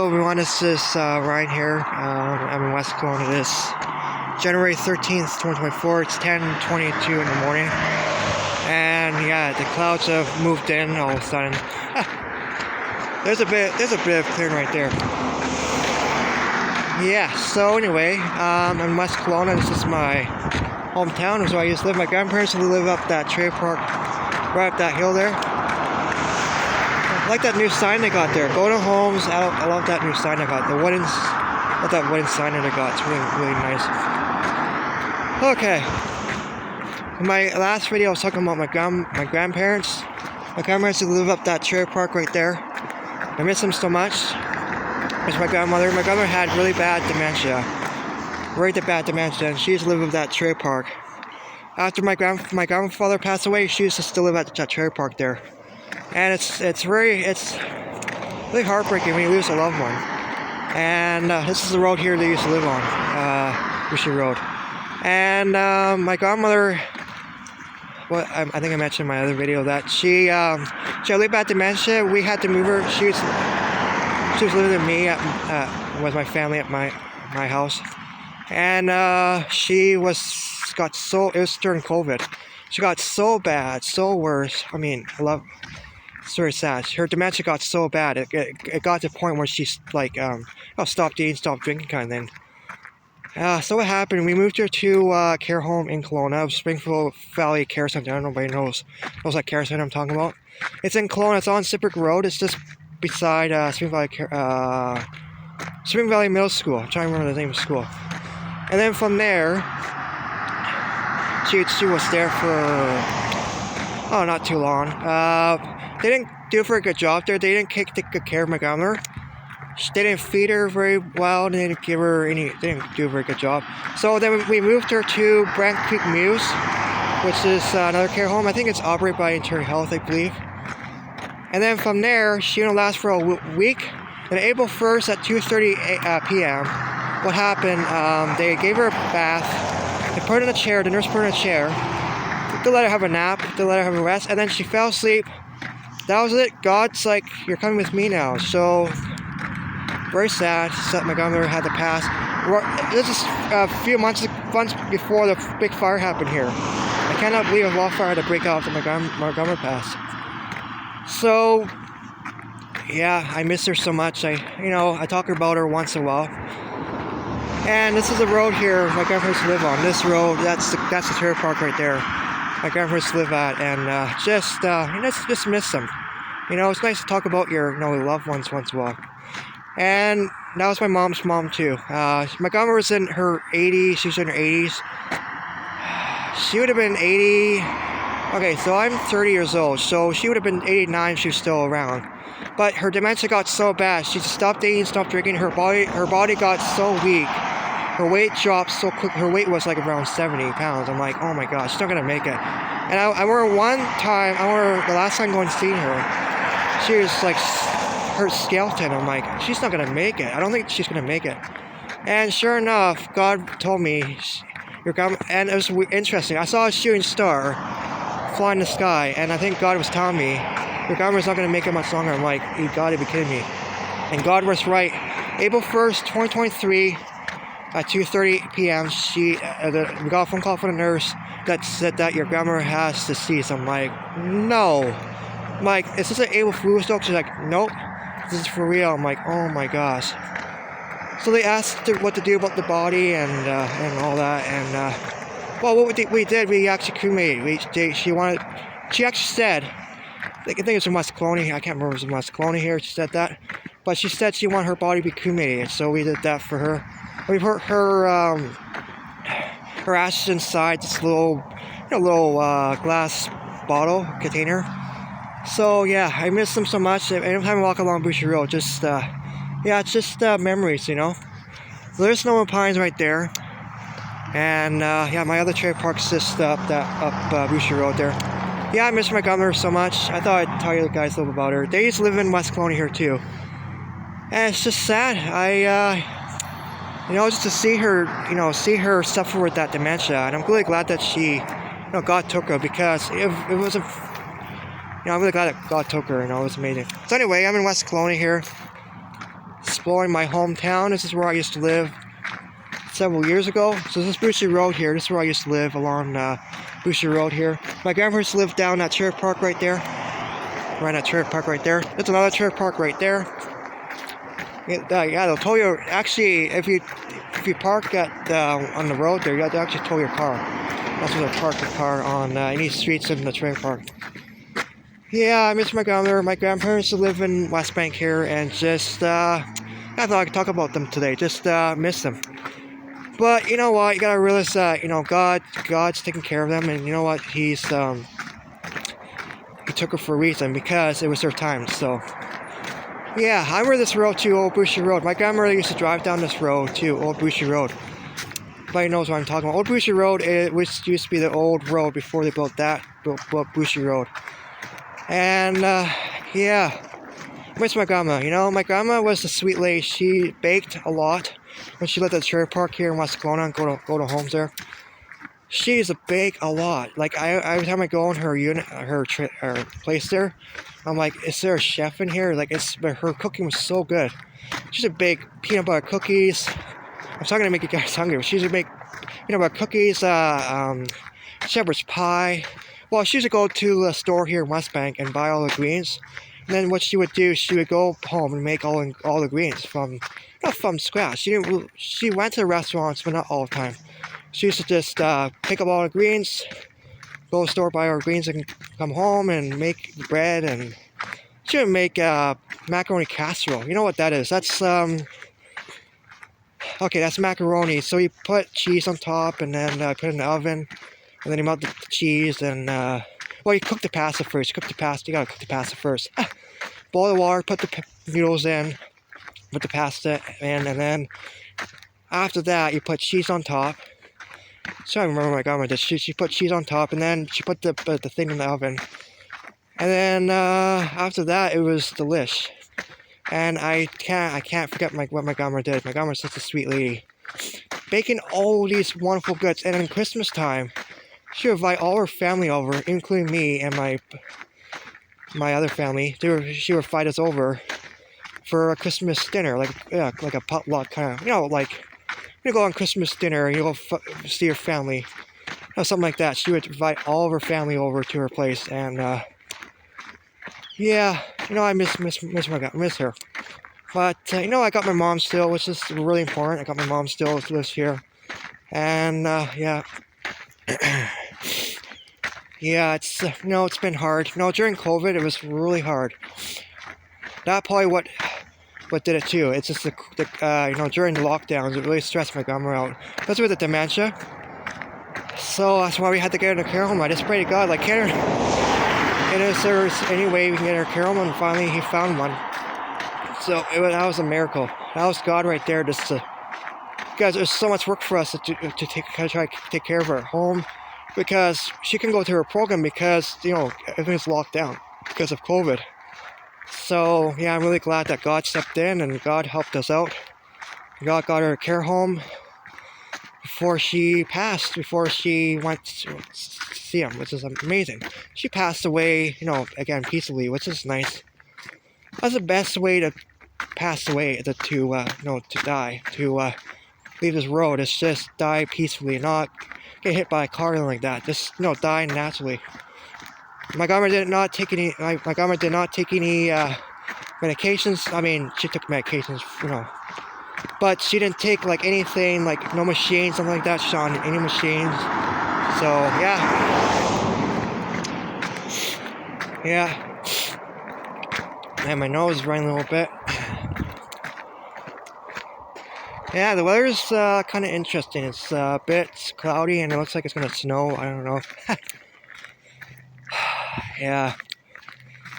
everyone, this is Ryan here. I'm in West Kelowna. It is January 13th, 2024. It's 10:22 in the morning. And yeah, the clouds have moved in all of a sudden. There's a bit of clearing right there. Yeah, so anyway, I'm in West Kelowna. This is my hometown. This is where I used to live. My grandparents live up that trailer park, right up that hill there. I like that new sign they got there. Go to homes. I love that new sign they got. That wooden sign that they got. It's really nice. Okay. In my last video, I was talking about my grandparents. My grandparents live up that trailer park right there. I miss them so much. There's my grandmother. My grandmother had really bad dementia. And she used to live at that trailer park. After my grandfather passed away, she used to still live at that trailer park there. And it's really heartbreaking when you lose a loved one. And this is the road here they used to live on, Bushy Road. And my grandmother, I think I mentioned in my other video that she had really bad dementia. We had to move her. She was living with me with my family at my house, and it was during COVID. She got so bad, so worse. I mean, it's very sad. Her dementia got so bad. It got to the point where she's like, stopped eating, stopped drinking kind of thing. So what happened? We moved her to a care home in Kelowna, Springfield Valley Care Center. I don't know if anybody knows that care center I'm talking about. It's in Kelowna. It's on Cypric Road. It's just beside Spring Valley Middle School. I'm trying to remember the name of the school. And then from there, she was there for not too long. They didn't do a very good job there. They didn't take good care of my grandmother. They didn't feed her very well. They didn't give her they didn't do a very good job. So then we moved her to Brant Creek Mews, which is another care home. I think it's operated by Interior Health, I believe. And then from there, she didn't last for a week. And April 1st at 2:30 p.m., what happened? They gave her a bath. They put her in a chair. The nurse put her in a chair. They let her have a nap. They let her have a rest. And then she fell asleep. That was it. God's like, you're coming with me now. So, very sad. My grandmother had to pass. This is a few months before the big fire happened here. I cannot believe a wildfire had to break out after my grandmother passed. So, yeah, I miss her so much. I talk about her once in a while. And this is the road here my grandparents live on. This road, that's the trailer park right there. My grandparents live at, and just miss them. It's nice to talk about your loved ones once in a while. And that was my mom's mom too. My grandma was in her 80s. She's in her 80s. She would have been 80. Okay, so I'm 30 years old. So she would have been 89 if she was still around. But her dementia got so bad. She just stopped eating, stopped drinking. Her body got so weak. Her weight dropped so quick. Her weight was like around 70 pounds. I'm like, oh my gosh, she's not gonna make it. And I remember the last time going to see her, she was like her skeleton. I'm like, she's not gonna make it. I don't think she's gonna make it. And sure enough, God told me, your grandma, and it was interesting. I saw a shooting star fly in the sky, and I think God was telling me, your grandma's not gonna make it much longer. I'm like, you gotta be kidding me. And God was right. April 1st, 2023. At 2:30 p.m., we got a phone call from the nurse that said that your grandmother has disease. I'm like, no. I'm like, is this an April Fool's joke? She's like, nope, this is for real. I'm like, oh my gosh. So they asked what to do about the body and all that. And what we did, we actually cremated. She actually said, I think it's in West Kelowna. I can't remember if it was in West Kelowna here. She said that, but she said she wanted her body to be cremated. So we did that for her. We put her ashes inside this little glass bottle container. So yeah, I miss them so much. Every time I walk along Bushy Road, it's just memories, There's Snow and Pines right there, and my other trailer park's just up Bushy Road there. Yeah, I miss my grandmother so much. I thought I'd tell you guys a little about her. They used to live in West Kelowna here too, and it's just sad. Just to see her suffer with that dementia, and I'm really glad that God took her, because it wasn't, I'm really glad that God took her. It was amazing. So anyway, I'm in West Kelowna here. exploring my hometown. This is where I used to live several years ago. So this is Boucher Road here. This is where I used to live, along Boucher Road here. My grandparents lived down that trailer park right there. Right, that trailer park right there. There's another trailer park right there. Yeah, they'll tow you. Actually, if you park at on the road there, you have to actually tow your car. That's where they park the car on any streets in the trailer park. Yeah, I miss my grandmother. My grandparents live in West Bank here, and just I thought I could talk about them today. Just miss them. But you know what? You gotta realize that God's taking care of them, and you know what? He took her for a reason, because it was their time. So. Yeah, I remember this road to Old Boucher Road. My grandmother used to drive down this road to Old Boucher Road. Everybody knows what I'm talking about. Old Boucher Road, which used to be the old road before they built Boucher Road. And, yeah, I miss my grandma. You know, my grandma was a sweet lady. She baked a lot when she lived at the trailer park here in West Kelowna and go to homes there. She used to bake a lot. Like, every time I go in her place there, I'm like, is there a chef in here? Like, her cooking was so good. She used to bake peanut butter cookies. I'm talking to make you guys hungry. She used to make peanut butter cookies, shepherd's pie. Well, she used to go to the store here in West Bank and buy all the greens. And then what she would do, she would go home and make all the greens not from scratch. She went to the restaurants, but not all the time. She used to just pick up all the greens, go to the store, buy our greens, and come home and make bread. And she would make macaroni casserole. You know what that is? That's okay. That's macaroni. So you put cheese on top, and then put it in the oven, and then you melt the cheese. And well, you cook the pasta first. You gotta cook the pasta first. Boil the water, put the noodles in, put the pasta in, and then after that, you put cheese on top. So I remember my grandma did. She put cheese on top, and then she put the thing in the oven. And then after that, it was delish. And I can't forget what my grandma did. My grandma's such a sweet lady, baking all these wonderful goods. And in Christmas time, she would invite all her family over, including me and my other family. She would invite us over for a Christmas dinner, like a potluck kind of, like. You go on Christmas dinner, you go see your family, something like that. She would invite all of her family over to her place, and yeah, I miss her. But I got my mom still, which is really important. I got my mom still, who lives here, and yeah, yeah, it's been hard. During COVID, it was really hard. That's probably what did it too. It's just during the lockdowns, it really stressed my grandma out. That's with the dementia. So that's why we had to get her in a care home. I just pray to God, like, get her. If there's any way we can get her a care home, and finally he found one. So that was a miracle. That was God right there. Guys, there's so much work for us to try to take care of her at home, because she can go to her program because everything's locked down because of COVID. So, yeah, I'm really glad that God stepped in and God helped us out. God got her a care home before she passed, before she went to see him, which is amazing. She passed away, again, peacefully, which is nice. That's the best way to pass away, to die, to leave this road. It's just die peacefully, not get hit by a car or anything like that. Just, die naturally. My grandma did not take any. My grandma did not take any medications. I mean, she took medications, but she didn't take like anything, like no machines, something like that. She's on any machines. So yeah. And my nose is running a little bit. Yeah, the weather's kind of interesting. It's a bit cloudy, and it looks like it's gonna snow. I don't know. Yeah,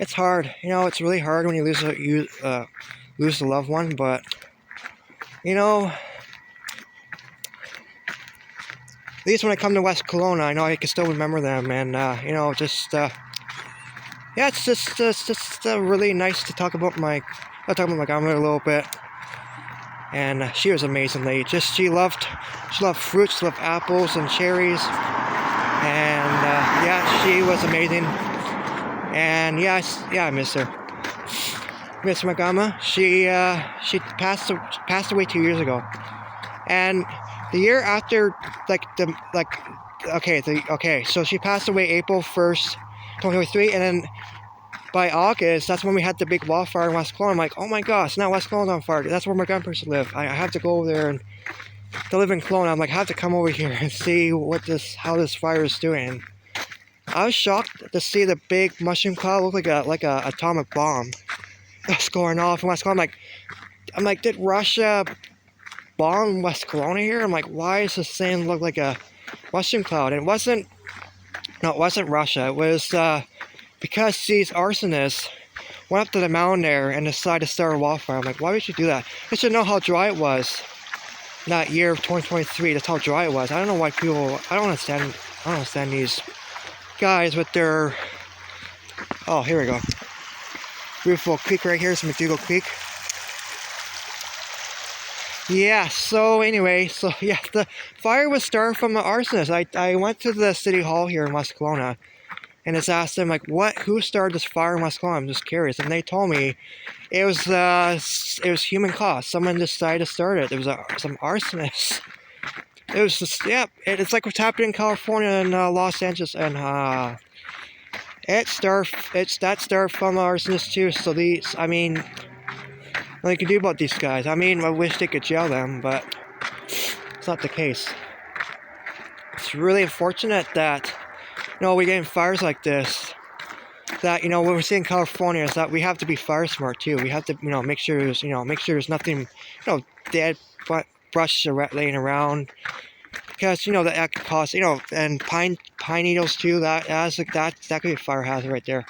it's hard. It's really hard when you lose a loved one. But at least when I come to West Kelowna, I know I can still remember them. And yeah, it's just really nice to talk about my grandmother a little bit. And she was an amazing lady. She loved fruits, she loved apples and cherries. And yeah, she was amazing. And yeah, I miss her. Miss Magama. She passed away 2 years ago, and the year after, so she passed away April 1st, 2023, and then by August, that's when we had the big wildfire in West Kelowna. I'm like, oh my gosh, now West Kelowna's on fire. That's where my grandparents live. I have to go over there and to live in Kelowna. I'm like, I have to come over here and see how this fire is doing. I was shocked to see the big mushroom cloud look like a atomic bomb that's going off in West Kelowna. I'm like, did Russia bomb West Kelowna here? I'm like, why does this thing look like a mushroom cloud? And it wasn't Russia. It was because these arsonists went up to the mountain there and decided to start a wildfire. I'm like, why would you do that? You should know how dry it was that year of 2023. That's how dry it was. I don't know why people. I don't understand these guys with their. Oh, here we go. Beautiful creek right here. It's McDougall Creek. Yeah. So anyway, the fire was started from the arsonist. I went to the city hall here in West Kelowna and just asked them, like, who started this fire in West Kelowna? I'm just curious. And they told me it was human caused. Someone decided to start it. There was some arsonists. It was just, it's like what's happening in California and Los Angeles, and that started from arsonists too. So nothing you can do about these guys. I wish they could jail them, but it's not the case. It's really unfortunate that we're getting fires like this. That what we're seeing in California is that we have to be fire smart too. We have to make sure there's nothing dead brush laying around, because that could cause and pine needles too. That could be a fire hazard right there.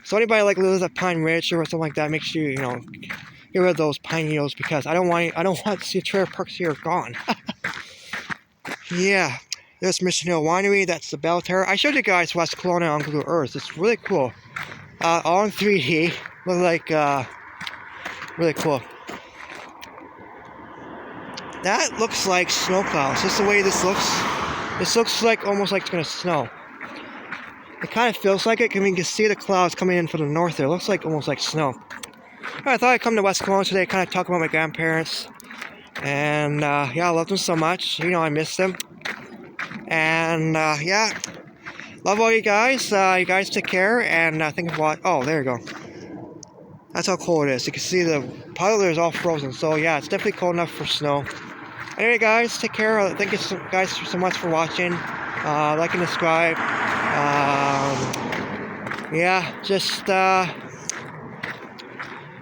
So anybody lives at Pine Ridge or something like that, make sure get rid of those pine needles, because I don't want to see trailer parks here gone. Yeah. There's Mission Hill Winery. That's the bell tower. I showed you guys West Kelowna on Google Earth. It's really cool. All in 3D. Look like really cool. That looks like snow clouds. Just the way this looks. This looks like almost like it's gonna snow. It kind of feels like it. You can see the clouds coming in from the north there. It looks like almost like snow. I thought I'd come to West Kelowna today, kind of talk about my grandparents. And I love them so much. I miss them. And love all you guys. You guys take care, and think of what. Oh, there you go. That's how cold it is. You can see the puddle is all frozen. So yeah, it's definitely cold enough for snow. Anyway, guys, take care. Thank you guys so much for watching. Like and subscribe. Just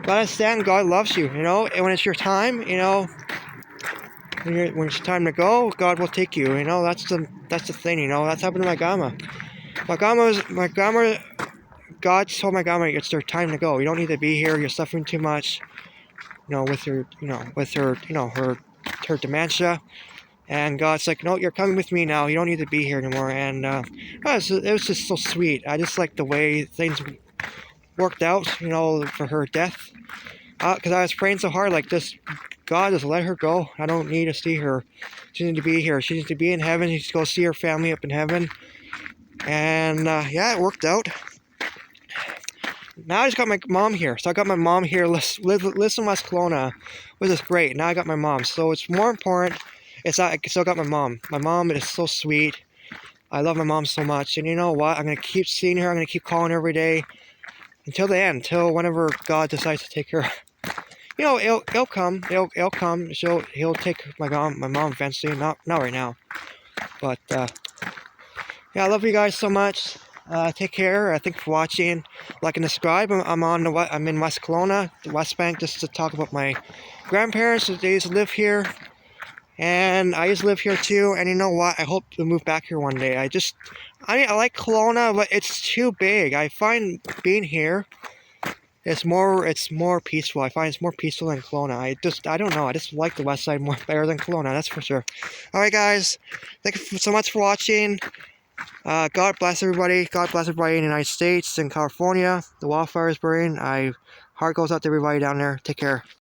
understand God loves you. And when it's your time, when it's time to go, God will take you. That's the thing. That's happened to my grandma. God told my grandma it's their time to go. You don't need to be here. You're suffering too much. With her dementia. And God's like, no, you're coming with me now. You don't need to be here anymore. And it was just so sweet. I just like the way things worked out. For her death. Because I was praying so hard, like this. God, just let her go. I don't need to see her. She needs to be here. She needs to be in heaven. She needs to go see her family up in heaven. And it worked out. Now I just got my mom here. So I got my mom here. Lives in West Kelowna, which is great. Now I got my mom. So it's more important. It's that I still got my mom. My mom is so sweet. I love my mom so much. And you know what? I'm going to keep seeing her. I'm going to keep calling her every day. Until the end. Until whenever God decides to take her. It'll come. It'll come. He'll take my mom eventually. Not right now. But I love you guys so much. Take care. Thank you for watching. Like and subscribe. I'm in West Kelowna, the West Bank, just to talk about my grandparents. They used to live here, and I used to live here too. And you know what? I hope to move back here one day. I like Kelowna, but it's too big. I find being here. It's more peaceful. I find it's more peaceful than Kelowna. I don't know. I just like the west side better than Kelowna. That's for sure. All right, guys. Thank you so much for watching. God bless everybody. God bless everybody in the United States and California. The wildfire is burning. Heart goes out to everybody down there. Take care.